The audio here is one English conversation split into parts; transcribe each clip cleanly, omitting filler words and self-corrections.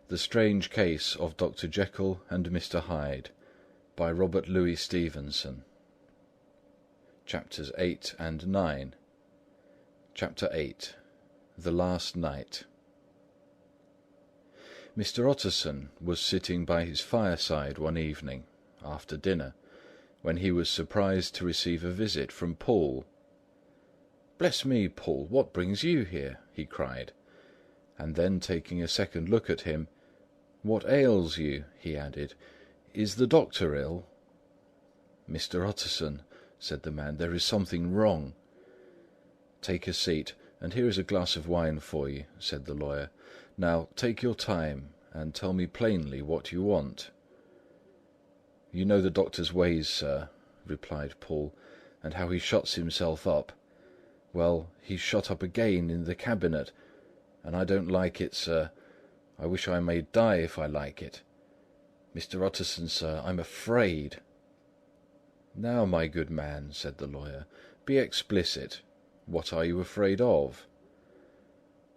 The Strange Case of Dr. Jekyll and Mr. Hyde, by Robert Louis Stevenson. Chapters 8 and 9. Chapter 8. The Last Night. Mr. Utterson was sitting by his fireside one evening, after dinner, when he was surprised to receive a visit from Poole. "Bless me, Poole, what brings you here?" he cried; and then, taking a second look at him, "What ails you?" he added. "Is the doctor ill?" "Mr. Utterson," said the man, "there is something wrong." "Take a seat, and here is a glass of wine for you," said the lawyer. "Now take your time, and tell me plainly what you want." "You know the doctor's ways, sir," replied Poole, "and how he shuts himself up. Well, he's shut up again in the cabinet, and I don't like it, sir. I wish I may die if I like it. Mr. Utterson, sir, I'm afraid." "Now, my good man," said the lawyer, "be explicit. What are you afraid of?"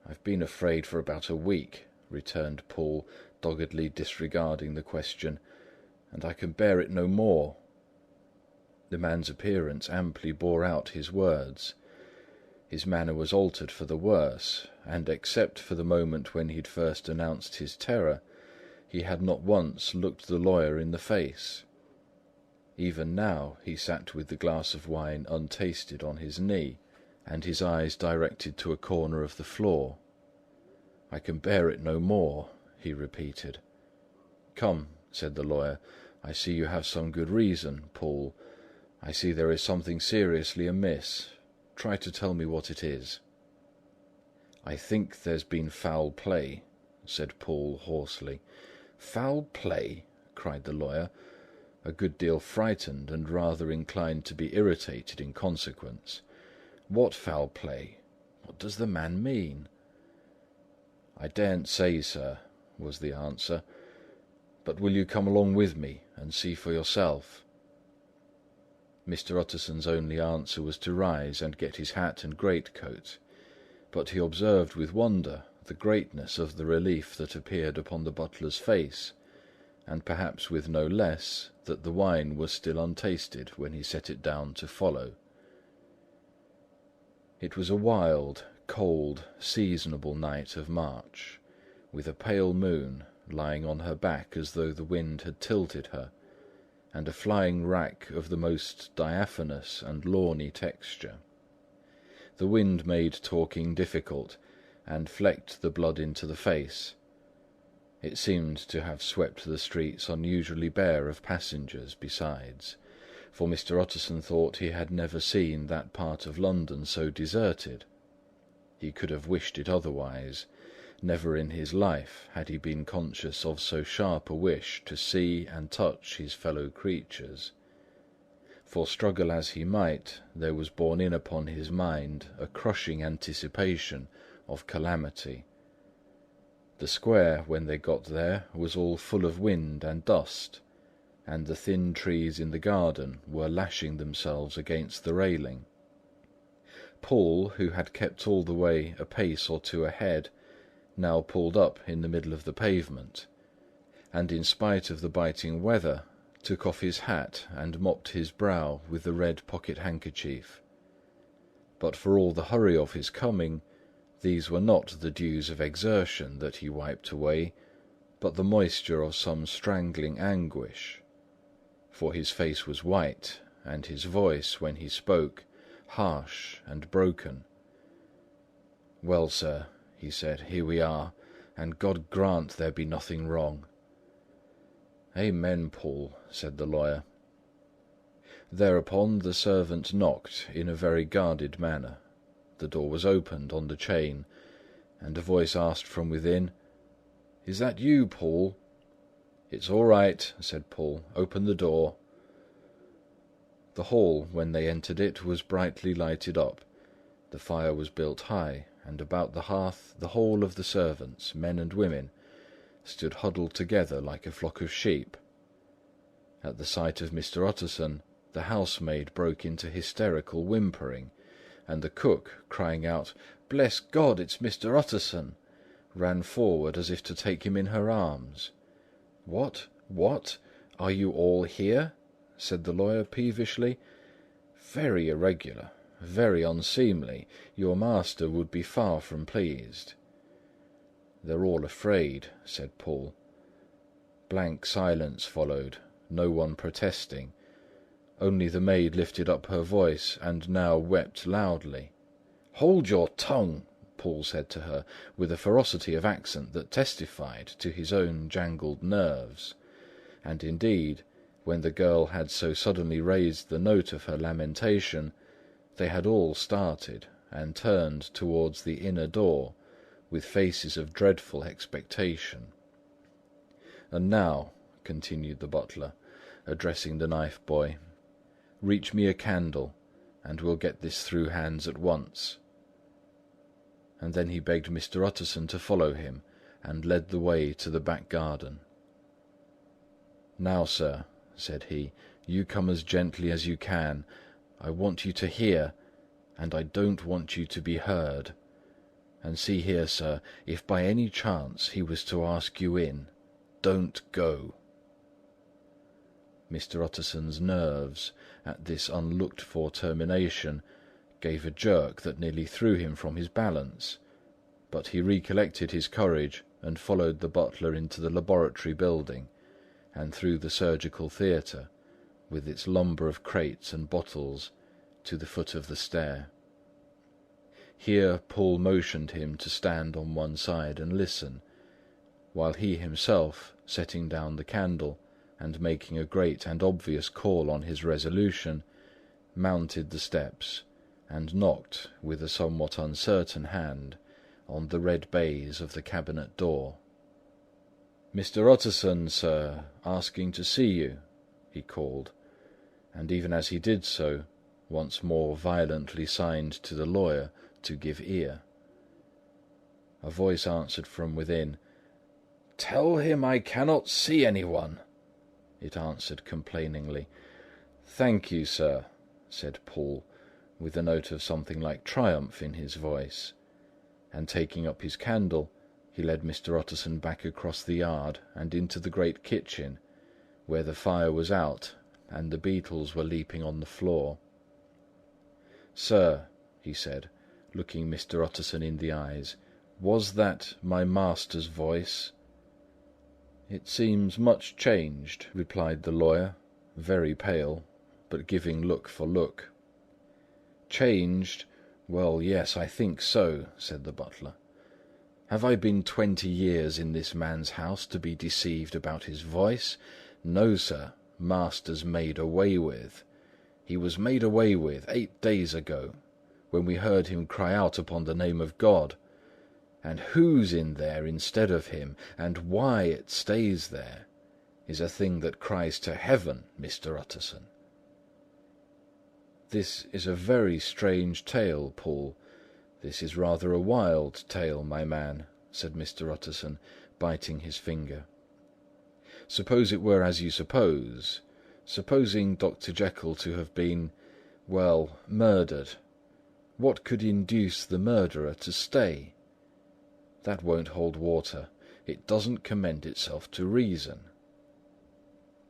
"I've been afraid for about a week," returned Poole, doggedly disregarding the question, "and I can bear it no more." The man's appearance amply bore out his words. His manner was altered for the worse, and except for the moment when he had first announced his terror, he had not once looked the lawyer in the face. Even now he sat with the glass of wine untasted on his knee, and his eyes directed to a corner of the floor. "I can bear it no more," he repeated. "Come," said the lawyer, "I see you have some good reason, Poole. I see there is something seriously amiss. Try to tell me what it is." "I think there's been foul play," said Poole hoarsely. "Foul play!" cried the lawyer, a good deal frightened and rather inclined to be irritated in consequence. "What foul play? What does the man mean?" "I daren't say, sir," was the answer. "But will you come along with me and see for yourself?" Mr. Utterson's only answer was to rise and get his hat and greatcoat, but he observed with wonder the greatness of the relief that appeared upon the butler's face, and perhaps with no less that the wine was still untasted when he set it down to follow. It was a wild, cold, seasonable night of March, with a pale moon lying on her back as though the wind had tilted her, and a flying wrack of the most diaphanous and lawny texture. The wind made talking difficult, and flecked the blood into the face. It seemed to have swept the streets unusually bare of passengers besides, for Mr. Utterson thought he had never seen that part of London so deserted. He could have wished it otherwise. Never in his life had he been conscious of so sharp a wish to see and touch his fellow creatures. For struggle as he might, there was borne in upon his mind a crushing anticipation of calamity. The square, when they got there, was all full of wind and dust, and the thin trees in the garden were lashing themselves against the railing. Poole, who had kept all the way a pace or two ahead, now pulled up in the middle of the pavement, and in spite of the biting weather, took off his hat and mopped his brow with the red pocket-handkerchief. But for all the hurry of his coming, these were not the dews of exertion that he wiped away, but the moisture of some strangling anguish. For his face was white, and his voice, when he spoke, harsh and broken. "Well, sir," he said, "here we are, and God grant there be nothing wrong." "Amen, Poole," said the lawyer. Thereupon the servant knocked in a very guarded manner. The door was opened on the chain, and a voice asked from within, "Is that you, Poole?" "It's all right," said Poole. "Open the door." The hall, when they entered it, was brightly lighted up. The fire was built high, and about the hearth the whole of the servants, men and women, stood huddled together like a flock of sheep. At the sight of Mr. Utterson, the housemaid broke into hysterical whimpering, and the cook, crying out, "Bless God, it's Mr. Utterson!" ran forward as if to take him in her arms. "What? What? Are you all here?" said the lawyer peevishly. "Very irregular, very unseemly. Your master would be far from pleased." "They're all afraid," said Paul. Blank silence followed, no one protesting. Only the maid lifted up her voice and now wept loudly. "Hold your tongue!" Paul said to her, with a ferocity of accent that testified to his own jangled nerves. And indeed, when the girl had so suddenly raised the note of her lamentation, they had all started and turned towards the inner door with faces of dreadful expectation. "And now," continued the butler, addressing the knife boy, "reach me a candle, and we'll get this through hands at once." And then he begged Mr. Utterson to follow him, and led the way to the back garden. "Now, sir," said he, "you come as gently as you can. I want you to hear, and I don't want you to be heard. And see here, sir, if by any chance he was to ask you in, don't go." Mr. Utterson's nerves, at this unlooked-for termination, gave a jerk that nearly threw him from his balance, but he recollected his courage and followed the butler into the laboratory building, and through the surgical theatre, with its lumber of crates and bottles, to the foot of the stair. Here Paul motioned him to stand on one side and listen, while he himself, setting down the candle and making a great and obvious call on his resolution, mounted the steps and knocked with a somewhat uncertain hand on the red baize of the cabinet door. "Mr. Utterson, sir, asking to see you," he called, and even as he did so, once more violently signed to the lawyer to give ear. A voice answered from within. "Tell him I cannot see anyone," it answered complainingly. "Thank you, sir," said Paul, with a note of something like triumph in his voice, and taking up his candle, he led Mr. Utterson back across the yard and into the great kitchen, where the fire was out and the beetles were leaping on the floor. "Sir," he said, looking Mr. Utterson in the eyes, "was that my master's voice?" "It seems much changed," replied the lawyer, very pale, but giving look for look. "Changed? Well, yes, I think so," said the butler. "Have I been 20 years in this man's house to be deceived about his voice? No, sir, master's made away with. He was made away with 8 days ago, when we heard him cry out upon the name of God. And who's in there instead of him, and why it stays there, is a thing that cries to heaven, Mr. Utterson." "This is a very strange tale, Paul. This is rather a wild tale, my man," said Mr. Utterson, biting his finger. "Suppose it were as you suppose. Supposing Dr. Jekyll to have been, well, murdered. What could induce the murderer to stay? That won't hold water. It doesn't commend itself to reason."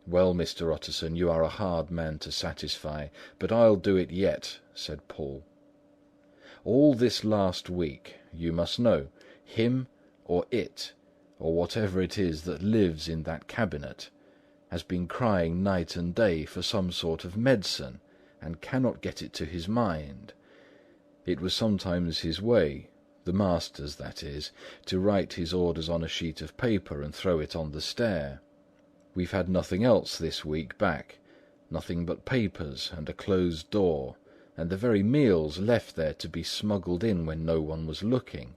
"Well, Mr. Utterson, you are a hard man to satisfy, but I'll do it yet," said Paul. "All this last week, you must know, him or it, or whatever it is that lives in that cabinet, has been crying night and day for some sort of medicine, and cannot get it to his mind. It was sometimes his way, the master's that is, to write his orders on a sheet of paper and throw it on the stair. We've had nothing else this week back, nothing but papers and a closed door, and the very meals left there to be smuggled in when no one was looking.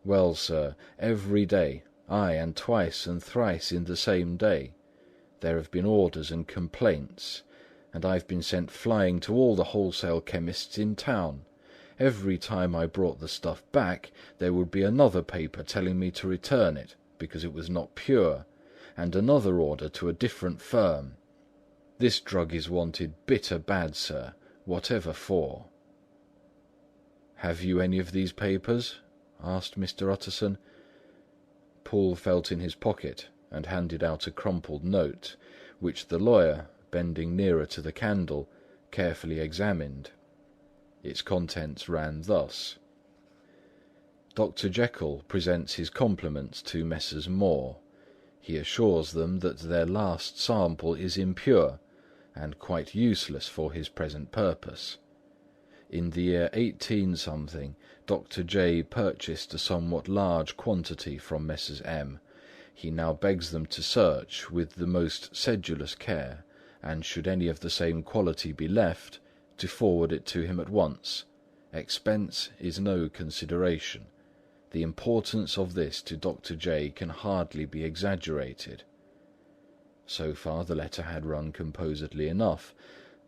Well, sir, every day, aye, and twice and thrice in the same day, there have been orders and complaints, and I've been sent flying to all the wholesale chemists in town. Every time I brought the stuff back, there would be another paper telling me to return it, because it was not pure, and another order to a different firm. This drug is wanted bitter bad, sir, whatever for." "Have you any of these papers?" asked Mr. Utterson. Poole felt in his pocket and handed out a crumpled note, which the lawyer, bending nearer to the candle, carefully examined. Its contents ran thus: Dr. Jekyll presents his compliments to Messrs. Moore. He assures them that their last sample is impure and quite useless for his present purpose. In the year 18 something, Dr. J. purchased a somewhat large quantity from Messrs. M. He now begs them to search with the most sedulous care, and should any of the same quality be left, to forward it to him at once. Expense is no consideration. The importance of this to Dr. J. can hardly be exaggerated. So far the letter had run composedly enough,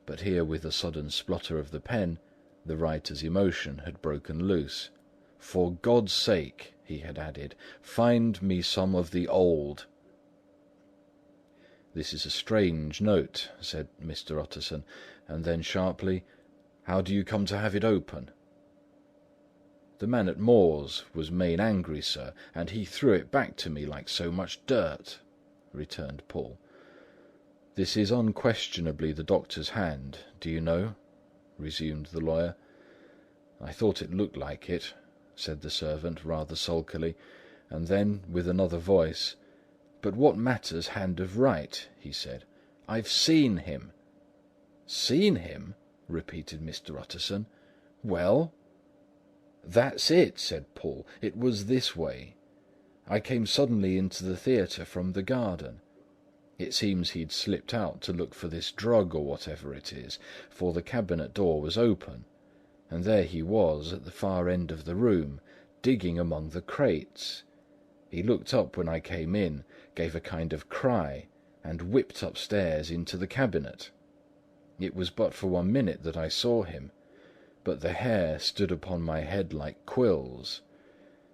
but here, with a sudden splutter of the pen, the writer's emotion had broken loose. "For God's sake," he had added, "find me some of the old." "This is a strange note," said Mr. Utterson, and then sharply, "How do you come to have it open?" "The man at Moore's was main angry, sir, and he threw it back to me like so much dirt," returned Poole. "This is unquestionably the doctor's hand, do you know?" resumed the lawyer. "I thought it looked like it," said the servant, rather sulkily, and then, with another voice, "But what matters hand of write?" he said. "I've seen him." "Seen him?" repeated Mr. Utterson. "Well?" "That's it," said Poole. "It was this way. I came suddenly into the theatre from the garden. It seems he'd slipped out to look for this drug or whatever it is, for the cabinet door was open, and there he was at the far end of the room, digging among the crates. He looked up when I came in, gave a kind of cry, and whipped upstairs into the cabinet. It was but for 1 minute that I saw him, but the hair stood upon my head like quills.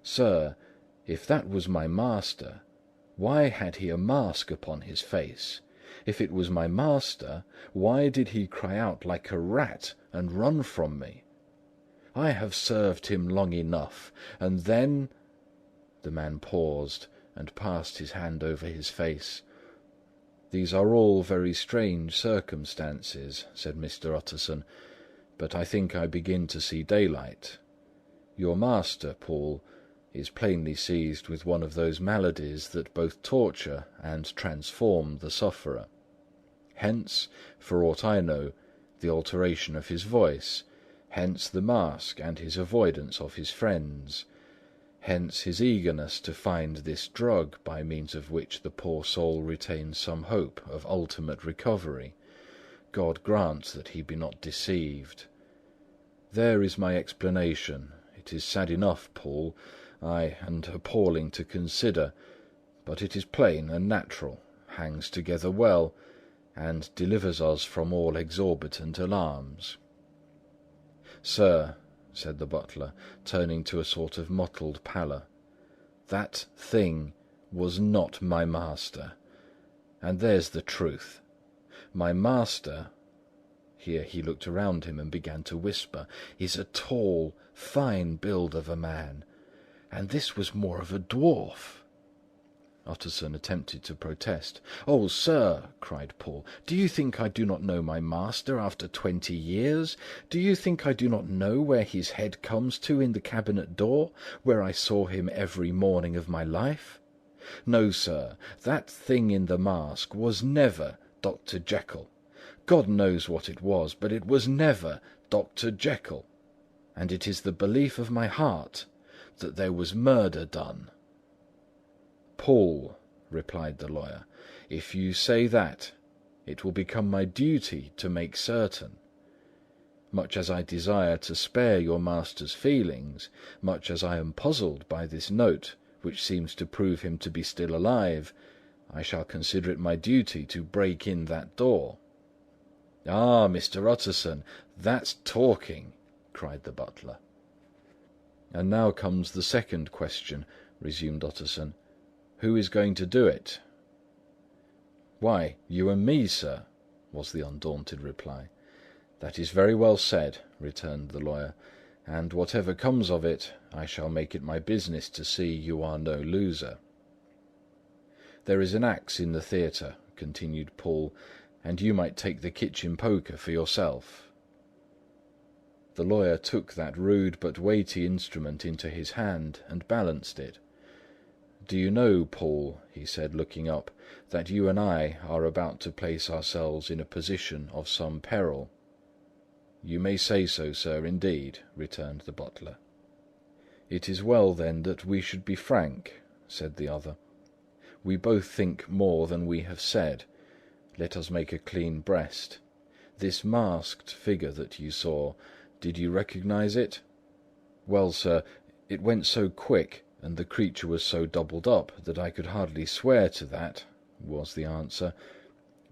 Sir, if that was my master, why had he a mask upon his face? If it was my master, why did he cry out like a rat and run from me? I have served him long enough, and then—" The man paused and passed his hand over his face. "These are all very strange circumstances," said Mr. Utterson, "but I think I begin to see daylight. Your master, Poole, is plainly seized with one of those maladies that both torture and transform the sufferer. Hence, for aught I know, the alteration of his voice, hence the mask and his avoidance of his friends, hence his eagerness to find this drug by means of which the poor soul retains some hope of ultimate recovery. God grant that he be not deceived. There is my explanation. It is sad enough, Poole, ay, and appalling to consider, but it is plain and natural, hangs together well, and delivers us from all exorbitant alarms." "Sir," said the butler, turning to a sort of mottled pallor, "that thing was not my master, and there's the truth. My master," here he looked around him and began to whisper, "is a tall, fine build of a man, and this was more of a dwarf." Utterson attempted to protest. "Oh, sir," cried Poole, "do you think I do not know my master after 20 years? Do you think I do not know where his head comes to in the cabinet door, where I saw him every morning of my life? No, sir, that thing in the mask was never Dr. Jekyll. God knows what it was, but it was never Dr. Jekyll. And it is the belief of my heart that there was murder done." "Poole," replied the lawyer, "if you say that, it will become my duty to make certain. Much as I desire to spare your master's feelings, much as I am puzzled by this note, which seems to prove him to be still alive, I shall consider it my duty to break in that door." "Ah, Mr. Utterson, that's talking!" cried the butler. "And now comes the second question," resumed Utterson. "Who is going to do it?" "Why, you and me, sir," was the undaunted reply. "That is very well said," returned the lawyer, and whatever comes of it, I shall make it my business to see you are no loser. There is an axe in the theatre," continued Poole, "and you might take the kitchen poker for yourself." The lawyer took that rude but weighty instrument into his hand and balanced it. "Do you know, Poole," he said, looking up, "that you and I are about to place ourselves in a position of some peril?" "You may say so, sir, indeed," returned the butler. "It is well, then, that we should be frank," said the other. "We both think more than we have said. Let us make a clean breast. This masked figure that you saw, did you recognize it?" "Well, sir, it went so quick, and the creature was so doubled up, that I could hardly swear to that," was the answer.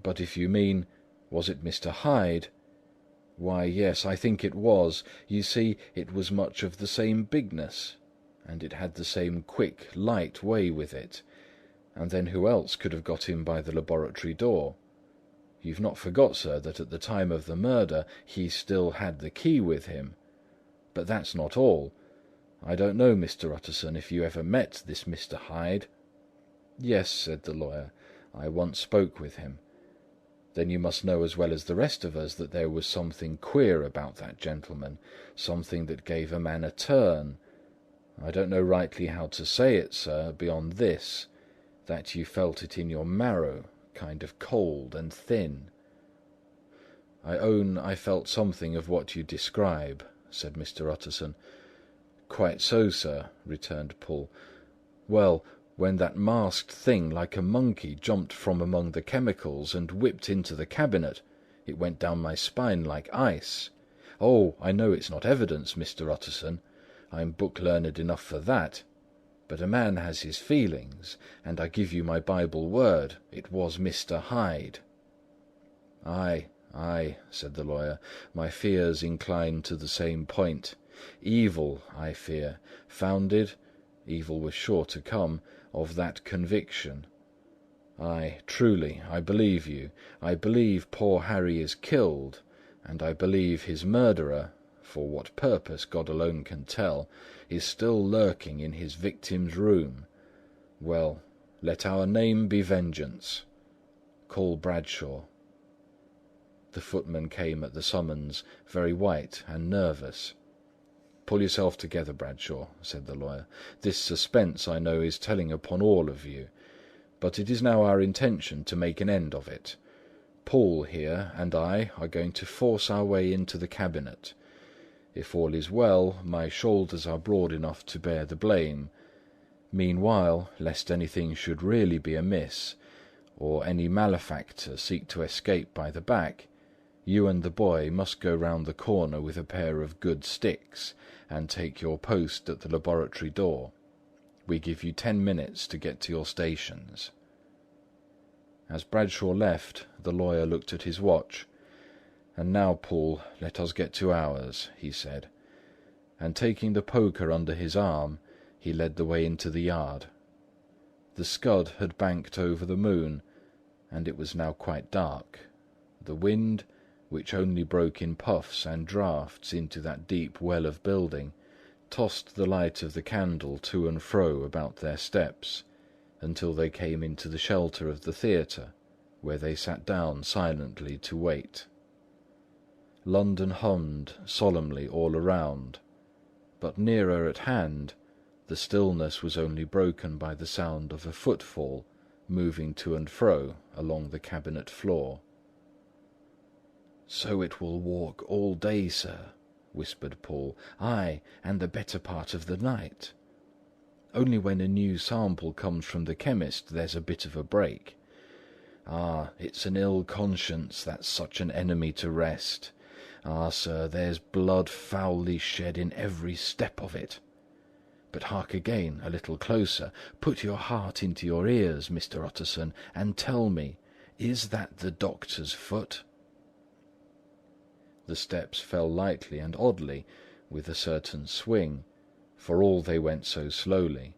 "But if you mean, was it Mr. Hyde? Why, yes, I think it was. You see, it was much of the same bigness, and it had the same quick, light way with it. And then who else could have got in by the laboratory door? You've not forgot, sir, that at the time of the murder he still had the key with him. But that's not all. I don't know, Mr. Utterson, if you ever met this Mr. Hyde." "Yes," said the lawyer, "I once spoke with him." "Then you must know as well as the rest of us that there was something queer about that gentleman, something that gave a man a turn. I don't know rightly how to say it, sir, beyond this, that you felt it in your marrow, kind of cold and thin." "I own I felt something of what you describe," said Mr. Utterson. "Quite so, sir," returned Poole. "Well, when that masked thing like a monkey jumped from among the chemicals and whipped into the cabinet, it went down my spine like ice. Oh, I know it's not evidence, Mr. Utterson. I'm book-learned enough for that. But a man has his feelings, and I give you my Bible word, it was Mr. Hyde." "Aye, aye," said the lawyer, "my fears incline to the same point. Evil, I fear, founded, evil was sure to come, of that conviction. Aye, truly, I believe you. I believe poor Harry is killed, and I believe his murderer, for what purpose God alone can tell, is still lurking in his victim's room. Well, let our name be vengeance. Call Bradshaw." The footman came at the summons, very white and nervous. "Pull yourself together, Bradshaw," said the lawyer. "This suspense, I know, is telling upon all of you, but it is now our intention to make an end of it. Poole here and I are going to force our way into the cabinet. If all is well, my shoulders are broad enough to bear the blame. Meanwhile, lest anything should really be amiss, or any malefactor seek to escape by the back, you and the boy must go round the corner with a pair of good sticks, and take your post at the laboratory door. We give you 10 minutes to get to your stations." As Bradshaw left, the lawyer looked at his watch. "And now, Poole, let us get to ours," he said. And taking the poker under his arm, he led the way into the yard. The scud had banked over the moon, and it was now quite dark. The wind, which only broke in puffs and draughts into that deep well of building, tossed the light of the candle to and fro about their steps, until they came into the shelter of the theatre, where they sat down silently to wait. London hummed solemnly all around, but nearer at hand the stillness was only broken by the sound of a footfall moving to and fro along the cabinet floor. "So it will walk all day, sir," whispered Poole. "Aye, and the better part of the night. Only when a new sample comes from the chemist there's a bit of a break. Ah, it's an ill conscience that's such an enemy to rest. Ah, sir, there's blood foully shed in every step of it. But hark again, a little closer. Put your heart into your ears, Mr. Utterson, and tell me, is that the doctor's foot?" The steps fell lightly and oddly, with a certain swing, for all they went so slowly.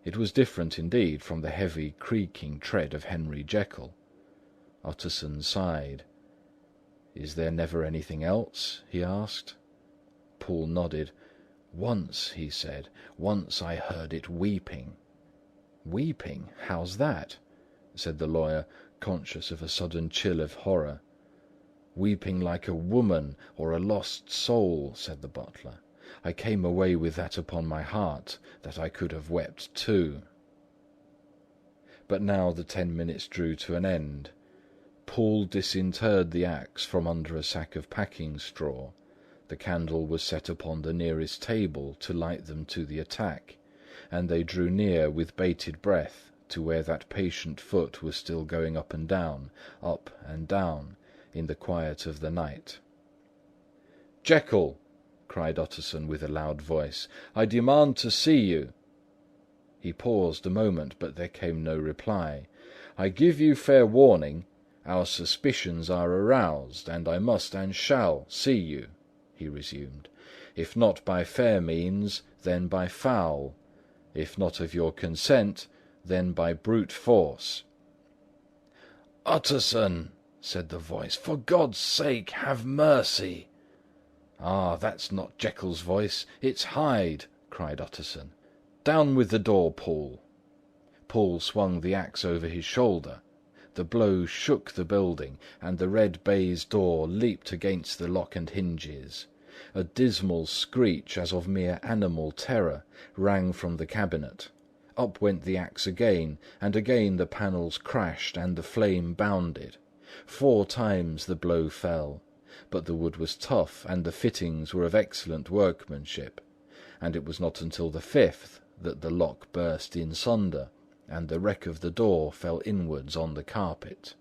It was different indeed from the heavy, creaking tread of Henry Jekyll. Utterson sighed. "Is there never anything else?" he asked. Poole nodded. "Once," he said, "once I heard it weeping." "Weeping? How's that?" said the lawyer, conscious of a sudden chill of horror. "Weeping like a woman or a lost soul," said the butler. "I came away with that upon my heart, that I could have wept too." But now the 10 minutes drew to an end. Poole disinterred the axe from under a sack of packing straw. The candle was set upon the nearest table to light them to the attack, and they drew near with bated breath to where that patient foot was still going up and down, in the quiet of the night. "Jekyll!" cried Utterson with a loud voice, "I demand to see you." He paused a moment, but there came no reply. "I give you fair warning. Our suspicions are aroused, and I must and shall see you," he resumed. "If not by fair means, then by foul. If not of your consent, then by brute force." "Utterson!" said the voice, "for God's sake, have mercy!" "Ah, that's not Jekyll's voice, it's Hyde!" cried Utterson. "Down with the door, Poole!" Poole swung the axe over his shoulder. The blow shook the building, and the red baize door leaped against the lock and hinges. A dismal screech, as of mere animal terror, rang from the cabinet. Up went the axe again, and again the panels crashed and the flame bounded. 4 times the blow fell, but the wood was tough and the fittings were of excellent workmanship, and it was not until the 5th that the lock burst in sunder and the wreck of the door fell inwards on the carpet.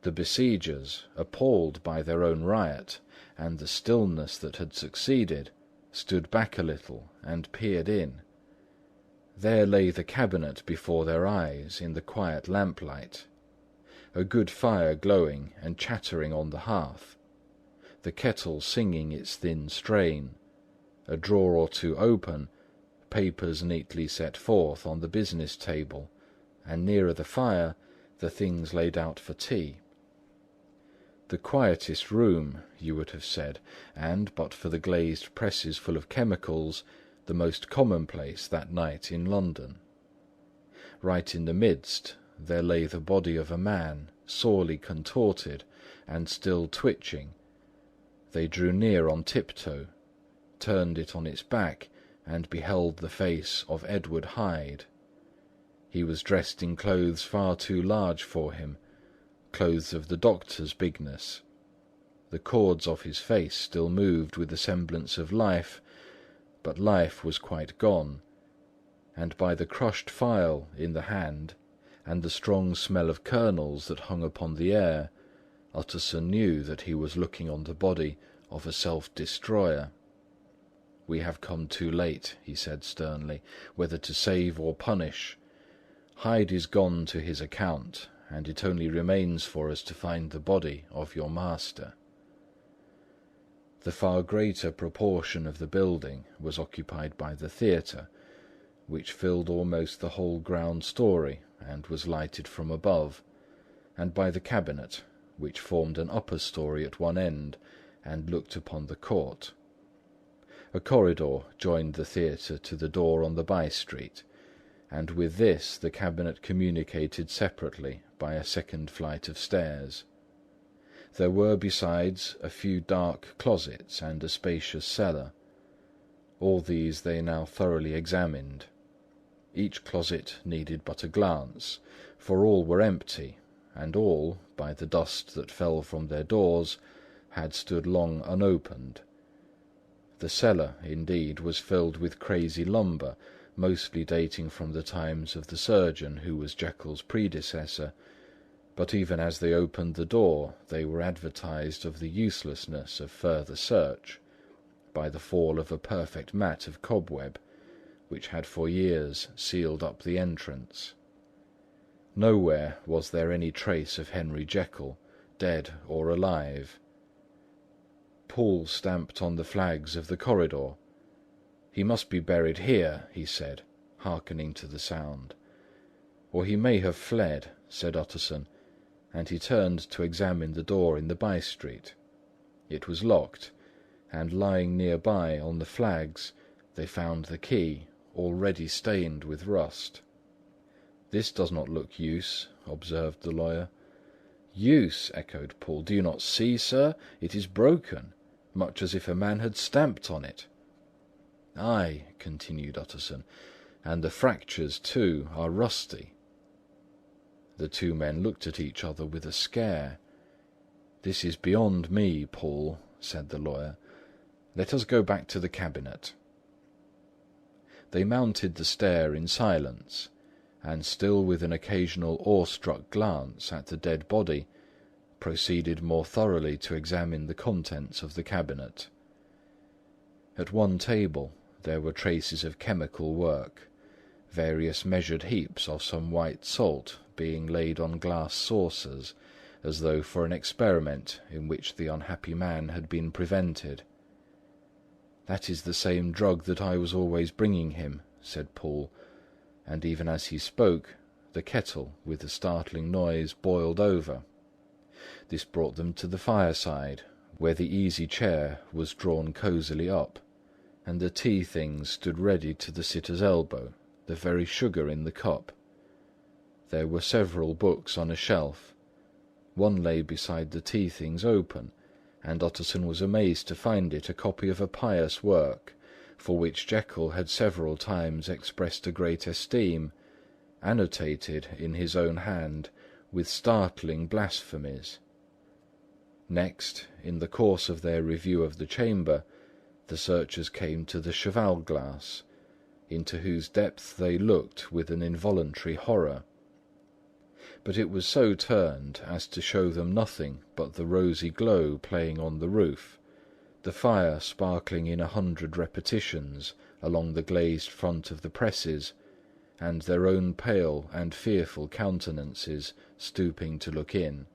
The besiegers, appalled by their own riot and the stillness that had succeeded, stood back a little and peered in. There lay the cabinet before their eyes in the quiet lamplight, a good fire glowing and chattering on the hearth, the kettle singing its thin strain, a drawer or two open, papers neatly set forth on the business table, and nearer the fire the things laid out for tea. The quietest room, you would have said, and, but for the glazed presses full of chemicals, the most commonplace that night in London. Right in the midst there lay the body of a man, sorely contorted and still twitching. They drew near on tiptoe, turned it on its back, and beheld the face of Edward Hyde. He was dressed in clothes far too large for him, clothes of the doctor's bigness. The cords of his face still moved with a semblance of life, but life was quite gone, and by the crushed file in the hand, and the strong smell of kernels that hung upon the air, Utterson knew that he was looking on the body of a self-destroyer. "We have come too late," he said sternly, "whether to save or punish. Hyde is gone to his account, and it only remains for us to find the body of your master." The far greater proportion of the building was occupied by the theatre, which filled almost the whole ground story and was lighted from above, and by the cabinet, which formed an upper story at one end and looked upon the court. A corridor joined the theatre to the door on the by-street, and with this the cabinet communicated separately by a second flight of stairs. There were besides a few dark closets and a spacious cellar. All these they now thoroughly examined. Each closet needed but a glance, for all were empty, and all, by the dust that fell from their doors, had stood long unopened. The cellar, indeed, was filled with crazy lumber, mostly dating from the times of the surgeon who was Jekyll's predecessor, but even as they opened the door they were advertised of the uselessness of further search, by the fall of a perfect mat of cobweb, which had for years sealed up the entrance. Nowhere was there any trace of Henry Jekyll, dead or alive. Poole stamped on the flags of the corridor. "He must be buried here," he said, hearkening to the sound. "Or he may have fled," said Utterson, and he turned to examine the door in the by-street. It was locked, and lying nearby on the flags they found the key, already stained with rust. "This does not look use," observed the lawyer. "Use!" echoed Poole. "Do you not see, sir? It is broken, much as if a man had stamped on it." "Ay," continued Utterson, "and the fractures, too, are rusty." The two men looked at each other with a scare. "This is beyond me, Poole," said the lawyer. "Let us go back to the cabinet." They mounted the stair in silence, and still with an occasional awestruck glance at the dead body, proceeded more thoroughly to examine the contents of the cabinet. At one table there were traces of chemical work, various measured heaps of some white salt being laid on glass saucers, as though for an experiment in which the unhappy man had been prevented. "That is the same drug that I was always bringing him," said Poole, and even as he spoke, the kettle, with a startling noise, boiled over. This brought them to the fireside, where the easy chair was drawn cosily up, and the tea things stood ready to the sitter's elbow, the very sugar in the cup. There were several books on a shelf. One lay beside the tea things open, and Utterson was amazed to find it a copy of a pious work, for which Jekyll had several times expressed a great esteem, annotated in his own hand with startling blasphemies. Next, in the course of their review of the chamber, the searchers came to the cheval-glass, into whose depth they looked with an involuntary horror. But it was so turned as to show them nothing but the rosy glow playing on the roof, the fire sparkling in 100 repetitions along the glazed front of the presses, and their own pale and fearful countenances stooping to look in.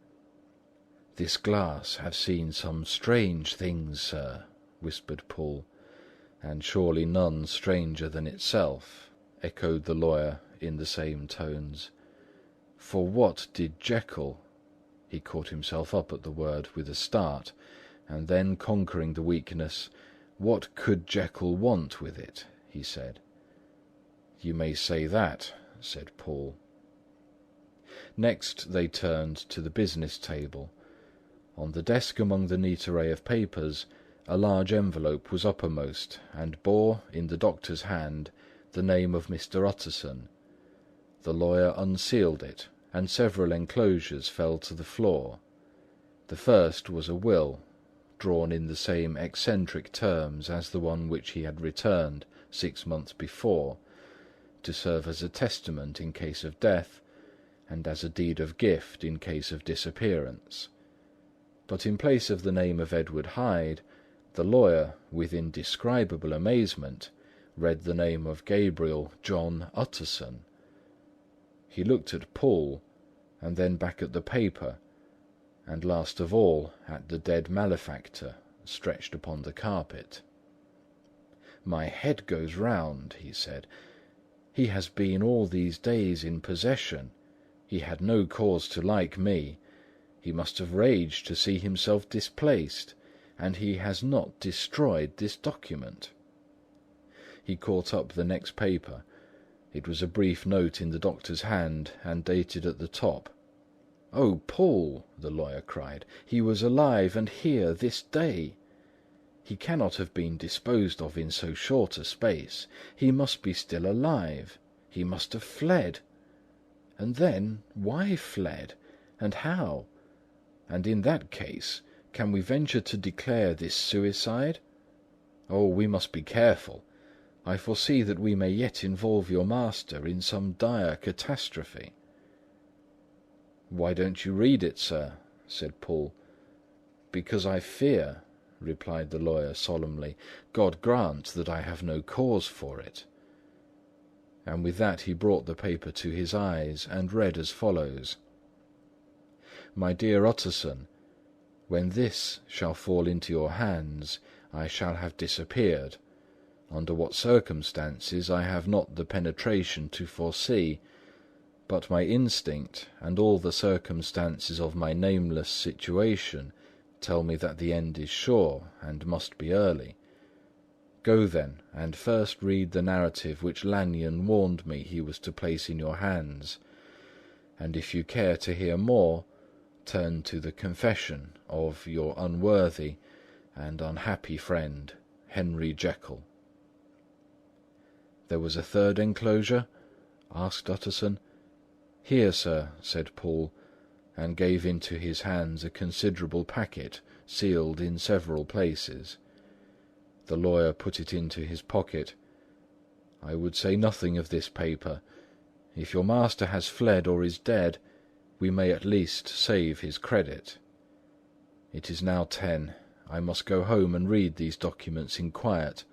"This glass has seen some strange things, sir," whispered Poole. "And surely none stranger than itself," echoed the lawyer in the same tones. "For what did Jekyll—" He caught himself up at the word with a start, and then, conquering the weakness, "What could Jekyll want with it?" he said. "You may say that," said Poole. Next they turned to the business table. On the desk among the neat array of papers, a large envelope was uppermost, and bore, in the doctor's hand, the name of Mr. Utterson. The lawyer unsealed it, and several enclosures fell to the floor. The first was a will, drawn in the same eccentric terms as the one which he had returned 6 months before, to serve as a testament in case of death, and as a deed of gift in case of disappearance. But in place of the name of Edward Hyde, the lawyer, with indescribable amazement, read the name of Gabriel John Utterson. He looked at Poole, and then back at the paper, and last of all at the dead malefactor stretched upon the carpet. "My head goes round," he said. "He has been all these days in possession. He had no cause to like me. He must have raged to see himself displaced, and he has not destroyed this document." He caught up the next paper. It was a brief note in the doctor's hand, and dated at the top. "Oh, Poole!" the lawyer cried. "He was alive and here this day. He cannot have been disposed of in so short a space. He must be still alive. He must have fled. And then, why fled? And how? And in that case, can we venture to declare this suicide? Oh, we must be careful. I foresee that we may yet involve your master in some dire catastrophe." "Why don't you read it, sir?" said Poole. "Because I fear," replied the lawyer solemnly. "God grant that I have no cause for it." And with that he brought the paper to his eyes, and read as follows: "My dear Utterson, when this shall fall into your hands, I shall have disappeared. Under what circumstances I have not the penetration to foresee, but my instinct and all the circumstances of my nameless situation tell me that the end is sure, and must be early. Go then, and first read the narrative which Lanyon warned me he was to place in your hands, and if you care to hear more, turn to the confession of your unworthy and unhappy friend, Henry Jekyll." "There was a third enclosure?" asked Utterson. "Here, sir," said Poole, and gave into his hands a considerable packet, sealed in several places. The lawyer put it into his pocket. "I would say nothing of this paper. If your master has fled or is dead, we may at least save his credit. It is now 10. I must go home and read these documents in quiet,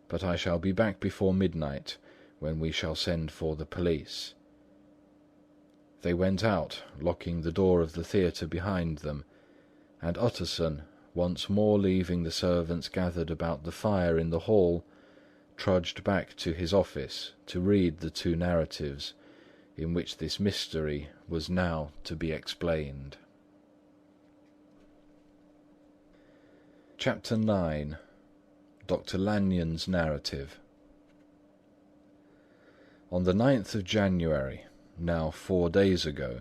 but I shall be back before midnight, when we shall send for the police." They went out, locking the door of the theatre behind them, and Utterson, once more leaving the servants gathered about the fire in the hall, trudged back to his office to read the two narratives in which this mystery was now to be explained. Chapter 9. Dr. Lanyon's Narrative. On the 9th of January, now 4 days ago,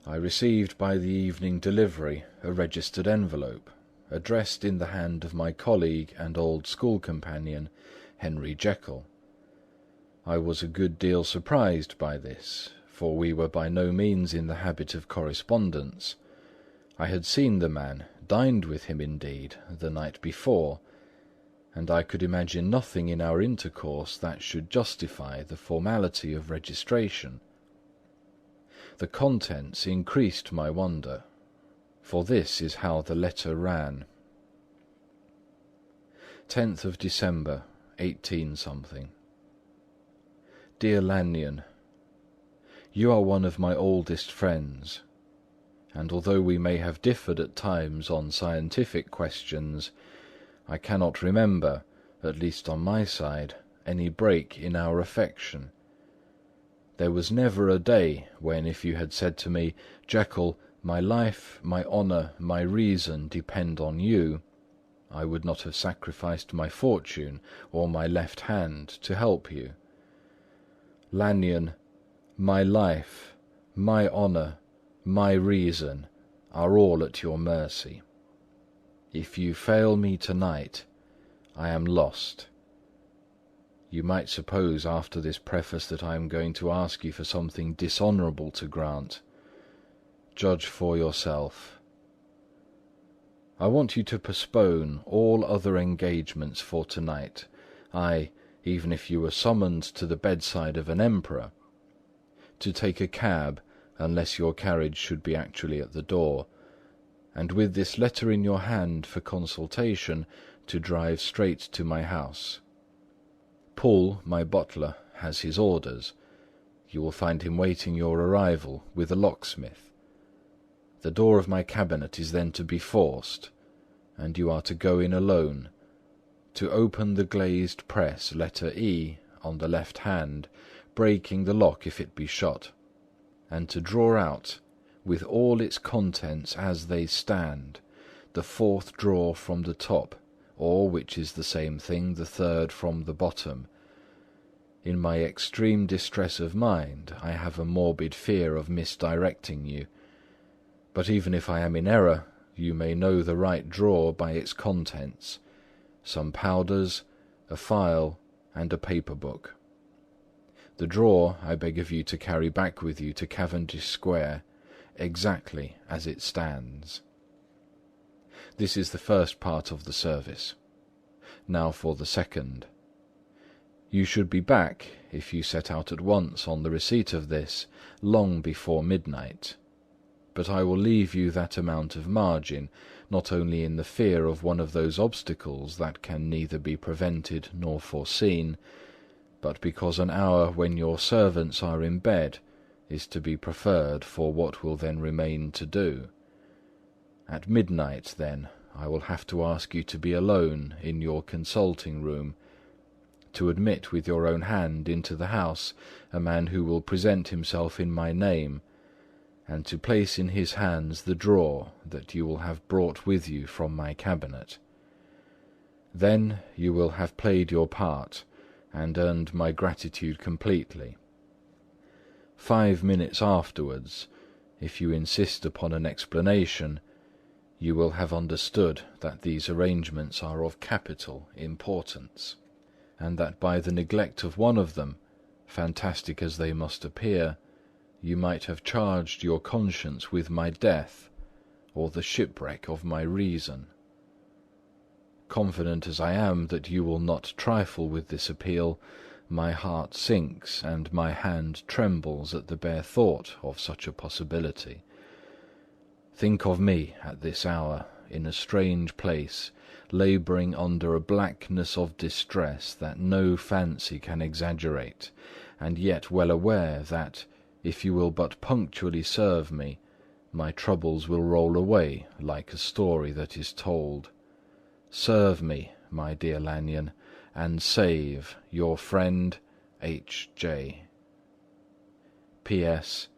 I received by the evening delivery a registered envelope, addressed in the hand of my colleague and old school companion, Henry Jekyll. I was a good deal surprised by this, for we were by no means in the habit of correspondence. I had seen the man, dined with him indeed, the night before, and I could imagine nothing in our intercourse that should justify the formality of registration. The contents increased my wonder, for this is how the letter ran. 10th of December, 18-. Dear Lanyon, you are one of my oldest friends, and although we may have differed at times on scientific questions, I cannot remember, at least on my side, any break in our affection. There was never a day when, if you had said to me, "Jekyll, my life, my honour, my reason depend on you," I would not have sacrificed my fortune or my left hand to help you. Lanyon, my life, my honour, my reason are all at your mercy. If you fail me tonight, I am lost. You might suppose after this preface that I am going to ask you for something dishonourable to grant. Judge for yourself. I want you to postpone all other engagements for tonight, aye, even if you were summoned to the bedside of an emperor, to take a cab unless your carriage should be actually at the door, and with this letter in your hand for consultation, to drive straight to my house. Poole, my butler, has his orders. You will find him waiting your arrival with a locksmith. The door of my cabinet is then to be forced, and you are to go in alone, to open the glazed press, letter E, on the left hand, breaking the lock if it be shut, and to draw out, with all its contents as they stand, the fourth drawer from the top, or, which is the same thing, the third from the bottom. In my extreme distress of mind, I have a morbid fear of misdirecting you, but even if I am in error, you may know the right drawer by its contents, some powders, a file, and a paper book. The drawer I beg of you to carry back with you to Cavendish Square, exactly as it stands. This is the first part of the service. Now for the second. You should be back, if you set out at once on the receipt of this, long before midnight. But I will leave you that amount of margin, not only in the fear of one of those obstacles that can neither be prevented nor foreseen, but because an hour when your servants are in bed is to be preferred for what will then remain to do. At midnight, then, I will have to ask you to be alone in your consulting room, to admit with your own hand into the house a man who will present himself in my name, and to place in his hands the drawer that you will have brought with you from my cabinet. Then you will have played your part and earned my gratitude completely. 5 minutes afterwards, if you insist upon an explanation, you will have understood that these arrangements are of capital importance, and that by the neglect of one of them, fantastic as they must appear, you might have charged your conscience with my death, or the shipwreck of my reason. Confident as I am that you will not trifle with this appeal, my heart sinks and my hand trembles at the bare thought of such a possibility. Think of me at this hour, in a strange place, labouring under a blackness of distress that no fancy can exaggerate, and yet well aware that, if you will but punctually serve me, my troubles will roll away like a story that is told. Serve me, my dear Lanyon, and save your friend H.J. P.S.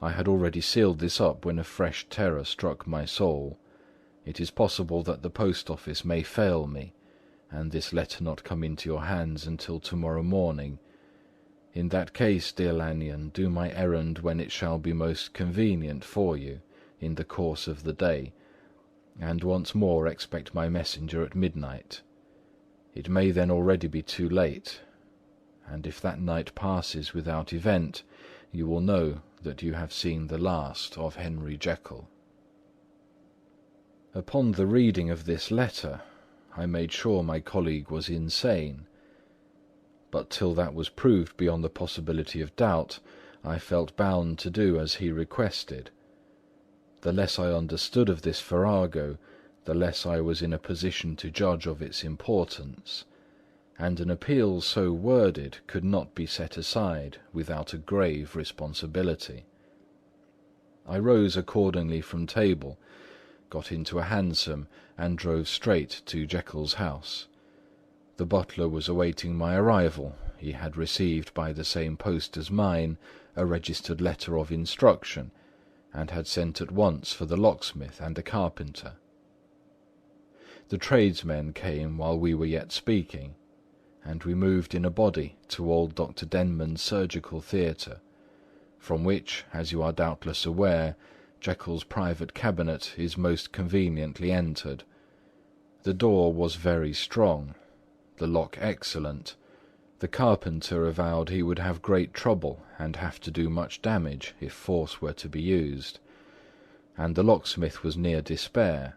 I had already sealed this up when a fresh terror struck my soul. It is possible that the post office may fail me, and this letter not come into your hands until to-morrow morning. In that case, dear Lanyon, do my errand when it shall be most convenient for you, in the course of the day, and once more expect my messenger at midnight. It may then already be too late, and if that night passes without event, you will know that you have seen the last of Henry Jekyll. Upon the reading of this letter, I made sure my colleague was insane, but till that was proved beyond the possibility of doubt, I felt bound to do as he requested. The less I understood of this farrago, the less I was in a position to judge of its importance, and an appeal so worded could not be set aside without a grave responsibility. I rose accordingly from table, got into a hansom, and drove straight to Jekyll's house. The butler was awaiting my arrival. He had received by the same post as mine a registered letter of instruction, and had sent at once for the locksmith and a carpenter. The tradesmen came while we were yet speaking, and we moved in a body to old Dr. Denman's surgical theatre, from which, as you are doubtless aware, Jekyll's private cabinet is most conveniently entered. The door was very strong, the lock excellent. The carpenter avowed he would have great trouble and have to do much damage if force were to be used, and the locksmith was near despair.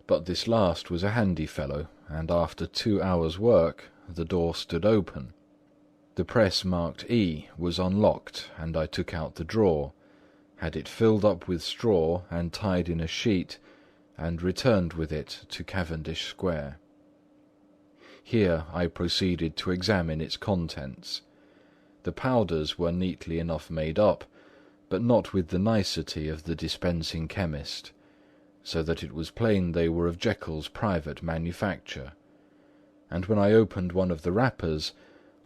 But this last was a handy fellow, and after 2 hours' work the door stood open. The press marked E was unlocked, and I took out the drawer, had it filled up with straw and tied in a sheet, and returned with it to Cavendish Square. Here I proceeded to examine its contents. The powders were neatly enough made up, but not with the nicety of the dispensing chemist, so that it was plain they were of Jekyll's private manufacture, and when I opened one of the wrappers,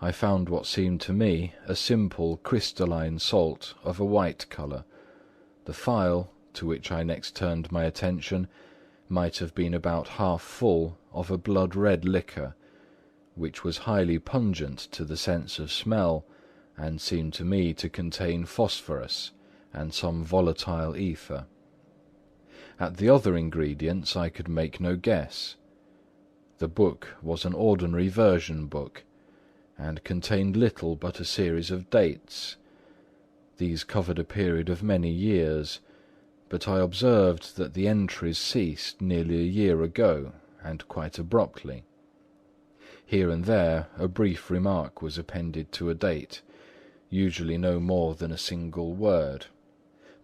I found what seemed to me a simple crystalline salt of a white colour. The phial, to which I next turned my attention, might have been about half full of a blood-red liquor, which was highly pungent to the sense of smell, and seemed to me to contain phosphorus and some volatile ether. At the other ingredients I could make no guess. The book was an ordinary version book, and contained little but a series of dates. These covered a period of many years, but I observed that the entries ceased nearly a year ago, and quite abruptly. Here and there a brief remark was appended to a date, usually no more than a single word,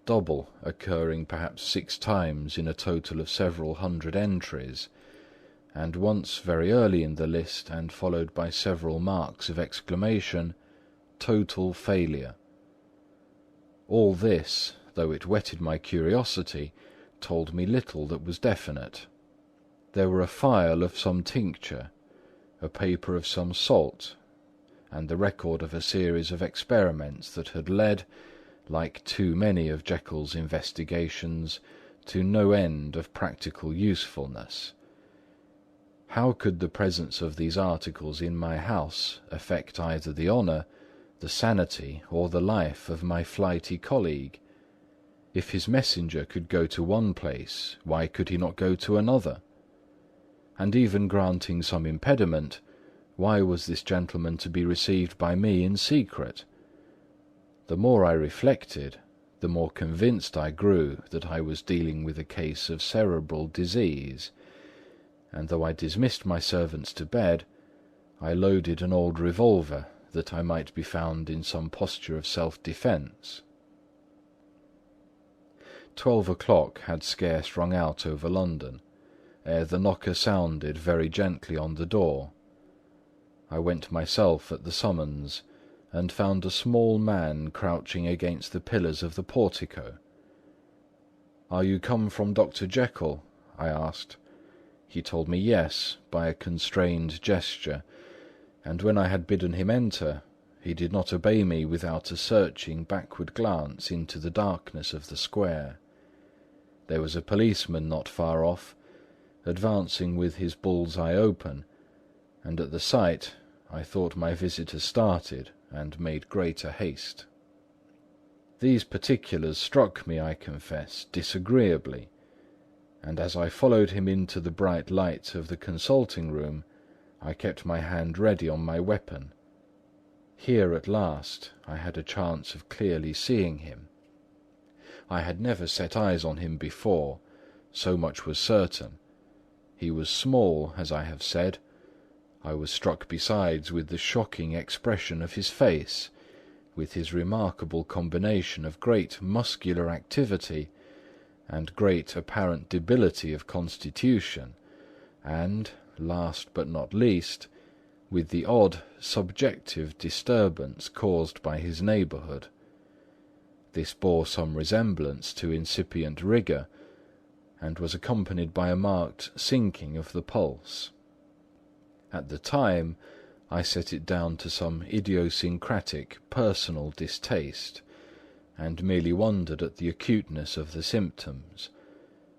double occurring perhaps 6 times in a total of several hundred entries, and once very early in the list and followed by several marks of exclamation, total failure. All this, though it whetted my curiosity, told me little that was definite. There were a phial of some tincture, a paper of some salt, and the record of a series of experiments that had led, like too many of Jekyll's investigations, to no end of practical usefulness. How could the presence of these articles in my house affect either the honour, the sanity, or the life of my flighty colleague? If his messenger could go to one place, why could he not go to another? And even granting some impediment, why was this gentleman to be received by me in secret? The more I reflected, the more convinced I grew that I was dealing with a case of cerebral disease, and though I dismissed my servants to bed, I loaded an old revolver that I might be found in some posture of self-defence. 12 o'clock had scarce rung out over London, ere the knocker sounded very gently on the door. I went myself at the summons, and found a small man crouching against the pillars of the portico. "Are you come from Dr. Jekyll?" I asked. He told me yes, by a constrained gesture, and when I had bidden him enter, he did not obey me without a searching backward glance into the darkness of the square. There was a policeman not far off, advancing with his bull's-eye open, and at the sight I thought my visitor started and made greater haste. These particulars struck me, I confess, disagreeably, and as I followed him into the bright light of the consulting-room, I kept my hand ready on my weapon. Here at last I had a chance of clearly seeing him. I had never set eyes on him before, so much was certain. He was small, as I have said. I was struck besides with the shocking expression of his face, with his remarkable combination of great muscular activity and great apparent debility of constitution, and, last but not least, with the odd subjective disturbance caused by his neighbourhood. This bore some resemblance to incipient rigour, and was accompanied by a marked sinking of the pulse. At the time, I set it down to some idiosyncratic personal distaste, and merely wondered at the acuteness of the symptoms,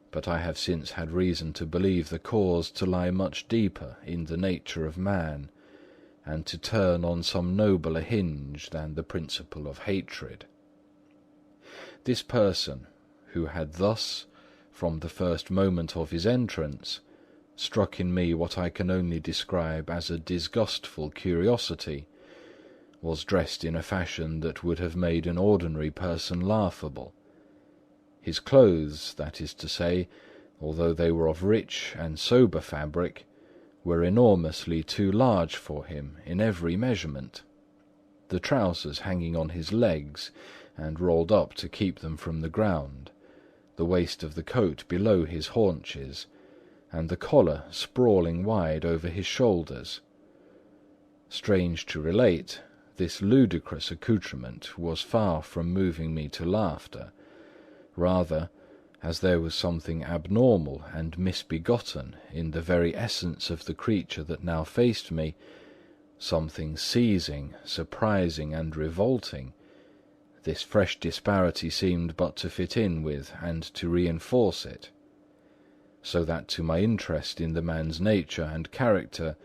but I have since had reason to believe the cause to lie much deeper in the nature of man, and to turn on some nobler hinge than the principle of hatred. This person, who had thus, from the first moment of his entrance, struck in me what I can only describe as a disgustful curiosity, was dressed in a fashion that would have made an ordinary person laughable. His clothes, that is to say, although they were of rich and sober fabric, were enormously too large for him in every measurement. The trousers hanging on his legs and rolled up to keep them from the ground, the waist of the coat below his haunches, and the collar sprawling wide over his shoulders. Strange to relate, this ludicrous accoutrement was far from moving me to laughter. Rather, as there was something abnormal and misbegotten in the very essence of the creature that now faced me, something seizing, surprising, and revolting, this fresh disparity seemed but to fit in with and to reinforce it, so that to my interest in the man's nature and character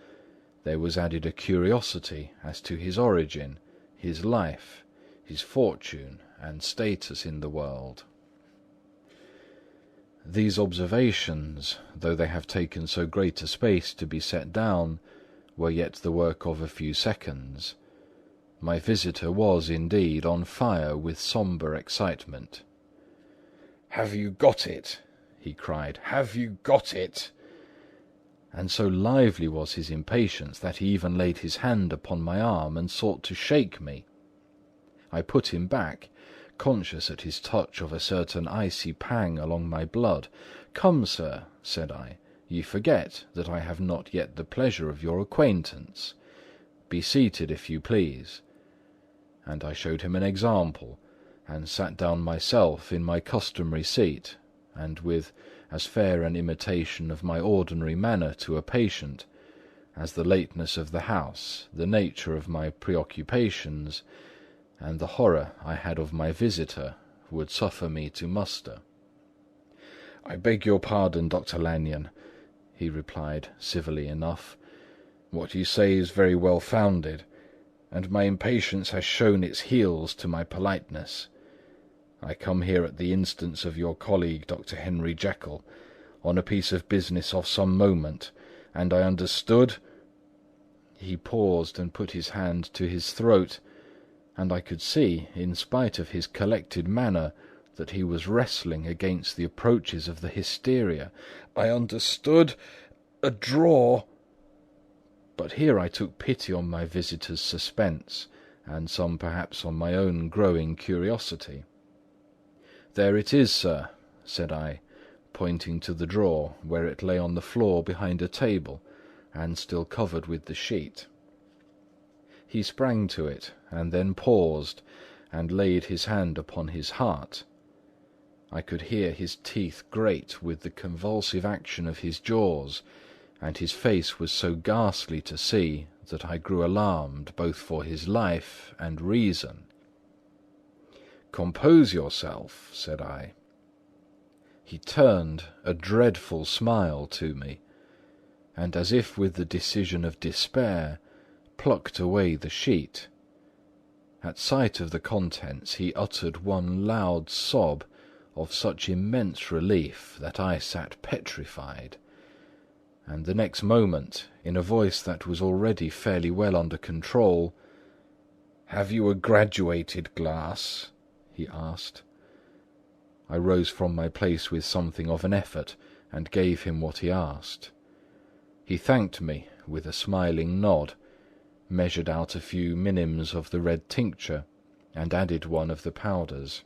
there was added a curiosity as to his origin, his life, his fortune, and status in the world. These observations, though they have taken so great a space to be set down, were yet the work of a few seconds. My visitor was, indeed, on fire with sombre excitement. "Have you got it?" he cried. "Have you got it?" And so lively was his impatience that he even laid his hand upon my arm and sought to shake me. I put him back, conscious at his touch of a certain icy pang along my blood. "Come, sir," said I, "ye forget that I have not yet the pleasure of your acquaintance. Be seated, if you please." And I showed him an example, and sat down myself in my customary seat, and with as fair an imitation of my ordinary manner to a patient, as the lateness of the house, the nature of my preoccupations, and the horror I had of my visitor would suffer me to muster. "I beg your pardon, Dr. Lanyon," he replied civilly enough. "What you say is very well founded, and my impatience has shown its heels to my politeness. I come here at the instance of your colleague, Dr. Henry Jekyll, on a piece of business of some moment, and I understood—" He paused and put his hand to his throat, and I could see, in spite of his collected manner, that he was wrestling against the approaches of the hysteria. "I understood a drawer—" But here I took pity on my visitor's suspense, and some perhaps on my own growing curiosity. "There it is, sir," said I, pointing to the drawer, where it lay on the floor behind a table, and still covered with the sheet. He sprang to it, and then paused, and laid his hand upon his heart. I could hear his teeth grate with the convulsive action of his jaws, and his face was so ghastly to see that I grew alarmed both for his life and reason. "Compose yourself," said I. He turned a dreadful smile to me, and as if with the decision of despair, plucked away the sheet. At sight of the contents he uttered one loud sob of such immense relief that I sat petrified, and the next moment, in a voice that was already fairly well under control, "Have you a graduated glass?" he asked. I rose from my place with something of an effort, and gave him what he asked. He thanked me with a smiling nod, measured out a few minims of the red tincture, and added one of the powders.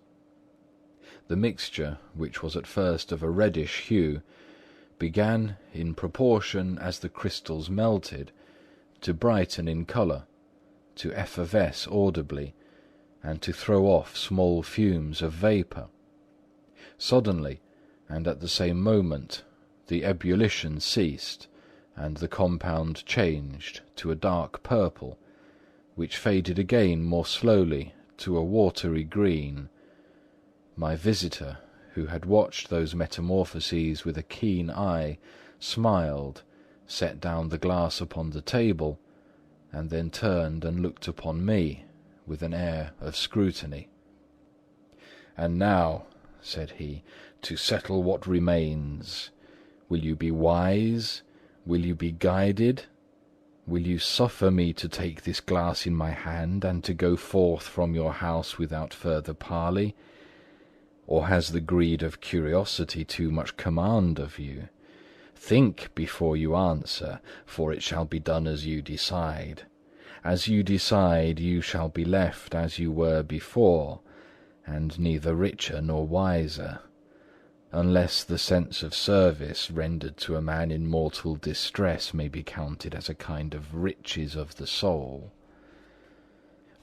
The mixture, which was at first of a reddish hue, began, in proportion as the crystals melted, to brighten in colour, to effervesce audibly, and to throw off small fumes of vapour. Suddenly, and at the same moment, the ebullition ceased, and the compound changed to a dark purple, which faded again more slowly to a watery green. My visitor, who had watched those metamorphoses with a keen eye, smiled, set down the glass upon the table, and then turned and looked upon me with an air of scrutiny. "And now," said he, "to settle what remains. Will you be wise? Will you be guided? Will you suffer me to take this glass in my hand and to go forth from your house without further parley? Or has the greed of curiosity too much command of you? Think before you answer, for it shall be done as you decide. As you decide, you shall be left as you were before, and neither richer nor wiser, unless the sense of service rendered to a man in mortal distress may be counted as a kind of riches of the soul.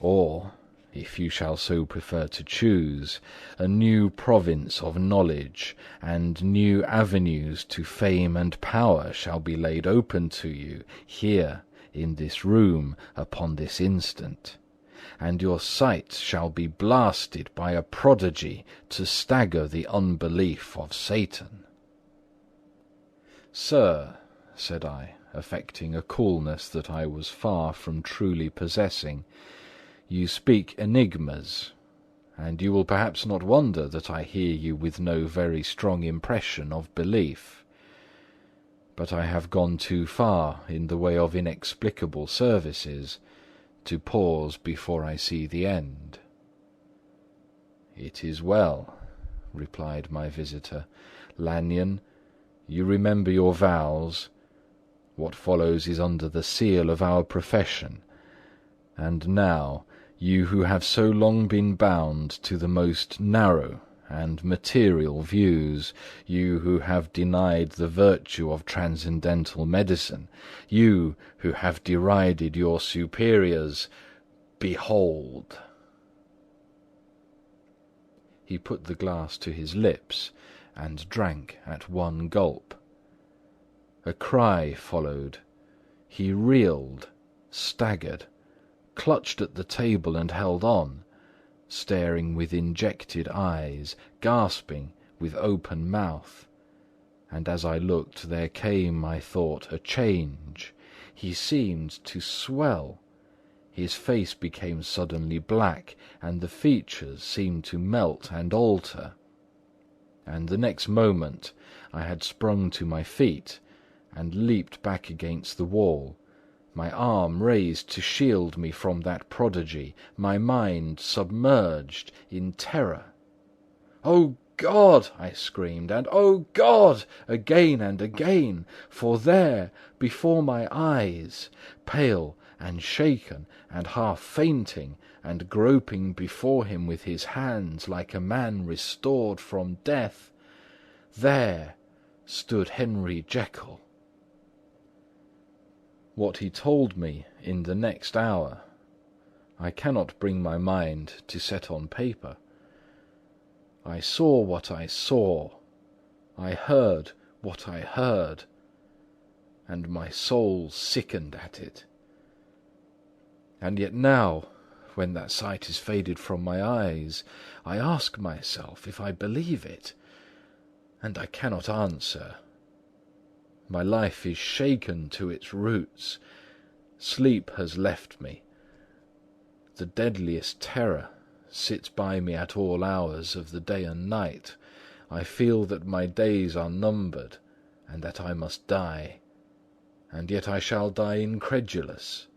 Or, if you shall so prefer to choose, a new province of knowledge and new avenues to fame and power shall be laid open to you here in this room upon this instant, and your sight shall be blasted by a prodigy to stagger the unbelief of Satan." "Sir," said I, affecting a coolness that I was far from truly possessing, "you speak enigmas, and you will perhaps not wonder that I hear you with no very strong impression of belief. But I have gone too far in the way of inexplicable services to pause before I see the end." "It is well," replied my visitor. "Lanyon, you remember your vows. What follows is under the seal of our profession. And now, you who have so long been bound to the most narrow and material views, you who have denied the virtue of transcendental medicine, you who have derided your superiors, behold!" He put the glass to his lips and drank at one gulp. A cry followed. He reeled, staggered, clutched at the table and held on, staring with injected eyes, gasping with open mouth. And as I looked, there came, I thought, a change. He seemed to swell. His face became suddenly black, and the features seemed to melt and alter. And the next moment I had sprung to my feet and leaped back against the wall, my arm raised to shield me from that prodigy, my mind submerged in terror. "Oh God!" I screamed, and "Oh God!" again and again, for there, before my eyes, pale and shaken and half fainting, and groping before him with his hands like a man restored from death, there stood Henry Jekyll. What he told me in the next hour, I cannot bring my mind to set on paper. I saw what I saw, I heard what I heard, and my soul sickened at it. And yet now, when that sight is faded from my eyes, I ask myself if I believe it, and I cannot answer. My life is shaken to its roots. Sleep has left me. The deadliest terror sits by me at all hours of the day and night. I feel that my days are numbered, and that I must die. And yet I shall die incredulous.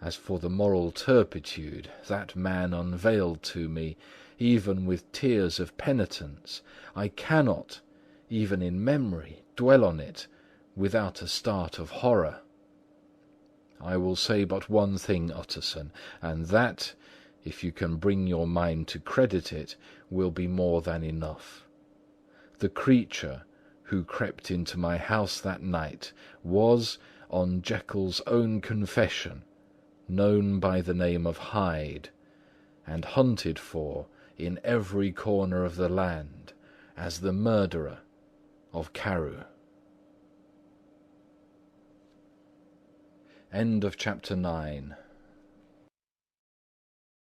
As for the moral turpitude that man unveiled to me, even with tears of penitence, I cannot, even in memory, dwell on it without a start of horror. I will say but one thing, Utterson, and that, if you can bring your mind to credit it, will be more than enough. The creature who crept into my house that night was, on Jekyll's own confession, known by the name of Hyde, and hunted for in every corner of the land as the murderer of Carew. End of chapter 9.